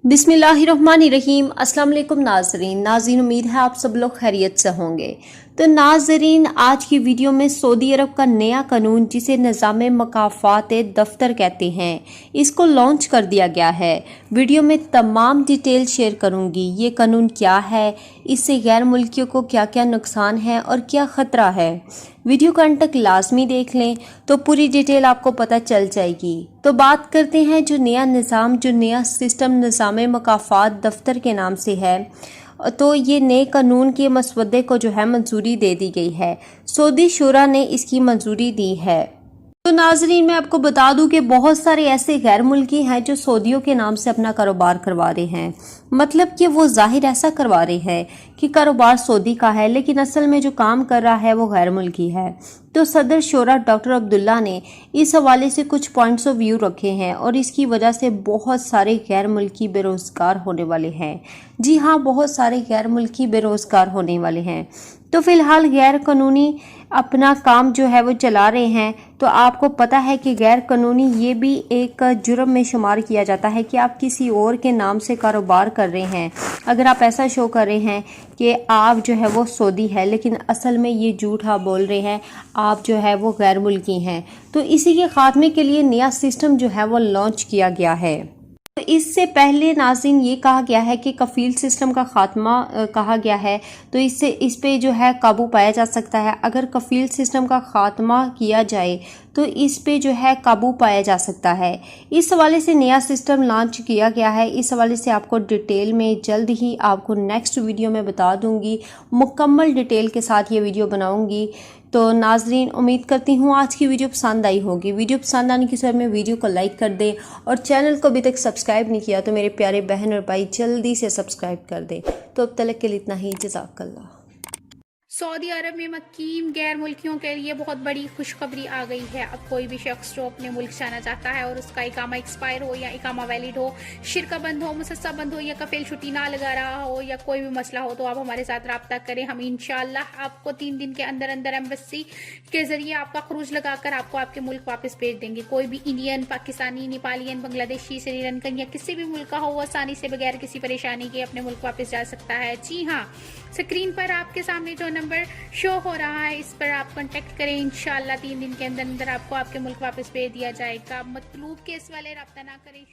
बिस्मिल्लाहिर्रहमानिर्रहीम। अस्सलाम वालेकुम नाज़रीन, उम्मीद है आप सब लोग खैरियत से होंगे। तो नाज़रीन, आज की वीडियो में सऊदी अरब का नया कानून जिसे निज़ाम मकाफ़ात दफ्तर कहते हैं, इसको लॉन्च कर दिया गया है। वीडियो में तमाम डिटेल शेयर करूंगी। ये कानून क्या है, इससे गैर मुल्कियों को क्या क्या नुकसान है और क्या ख़तरा है। वीडियो का अंत तक लाजमी देख लें तो पूरी डिटेल आपको पता चल जाएगी। तो बात करते हैं जो नया सिस्टम निज़ाम मकाफ़ात दफ्तर के नाम से है। तो ये नए कानून के मसवदे को जो है मंजूरी दे दी गई है। सऊदी शुरा ने इसकी मंजूरी दी है। तो नाजरीन, मैं आपको बता दूं कि बहुत सारे ऐसे गैर मुल्की हैं जो सऊदियों के नाम से अपना कारोबार करवा रहे हैं। मतलब कि वो जाहिर ऐसा करवा रहे हैं कि कारोबार सऊदी का है, लेकिन असल में जो काम कर रहा है वो गैर मुल्की है। तो सदर शोरा डॉक्टर अब्दुल्ला ने इस हवाले से कुछ पॉइंट्स ऑफ व्यू रखे हैं और इसकी वजह से बहुत सारे गैर मुल्की बेरोज़गार होने वाले हैं। जी हाँ, बहुत सारे गैर मुल्की बेरोज़गार होने वाले हैं। तो फिलहाल गैर कानूनी अपना काम जो है वो चला रहे हैं। तो आपको पता है कि गैर कानूनी ये भी एक जुर्म में शुमार किया जाता है कि आप किसी और के नाम से कारोबार कर रहे हैं। अगर आप ऐसा शो कर रहे हैं कि आप जो है वो सऊदी है, लेकिन असल में ये झूठा बोल रहे हैं, आप जो है वो गैर मुल्की हैं। तो इसी के खात्मे के लिए नया सिस्टम जो है वो लॉन्च किया गया है। तो इससे पहले नाज़रीन ये कहा गया है कि कफील सिस्टम का खात्मा कहा गया है। तो इससे इस पे जो है काबू पाया जा सकता है। अगर कफील सिस्टम का खात्मा किया जाए तो इस पे जो है काबू पाया जा सकता है। इस हवाले से नया सिस्टम लॉन्च किया गया है। इस हवाले से आपको डिटेल में जल्द ही आपको नेक्स्ट वीडियो में बता दूंगी। मुकम्मल डिटेल के साथ ये वीडियो बनाऊंगी। तो नाजरीन, उम्मीद करती हूँ आज की वीडियो पसंद आई होगी। वीडियो पसंद आने की सूरत में वीडियो को लाइक कर दें और चैनल को अभी तक सब्सक्राइब नहीं किया तो मेरे प्यारे बहन और भाई जल्दी से सब्सक्राइब कर दें। तो अब तक के लिए इतना ही। जज़ाकल्लाह। सऊदी अरब में मकीम गैर मुल्कियों के लिए बहुत बड़ी खुशखबरी आ गई है। अब कोई भी शख्स जो अपने मुल्क जाना चाहता है और उसका इकामा एक्सपायर हो या इकामा वैलिड हो, शिरका बंद हो, मुसस्सा बंद हो या कफील छुट्टी ना लगा रहा हो या कोई भी मसला हो, तो आप हमारे साथ रब्ता करें। हम इंशाअल्लाह आपको 3 दिन के अंदर अंदर एम्बेसी के जरिए आपका खरूज लगाकर आपको आपके मुल्क वापस भेज देंगे। कोई भी इंडियन, पाकिस्तानी, नेपालियन, बांग्लादेशी, श्रीलंकन या किसी भी मुल्क का हो, वो आसानी से बगैर किसी परेशानी के अपने मुल्क वापस जा सकता है। जी हाँ, स्क्रीन पर आपके सामने जो नंबर शो हो रहा है, इस पर आप कांटेक्ट करें। इंशाअल्लाह 3 दिन के अंदर अंदर आपको आपके मुल्क वापस भेज दिया जाएगा। मतलूब केस वाले रब्ता ना करें।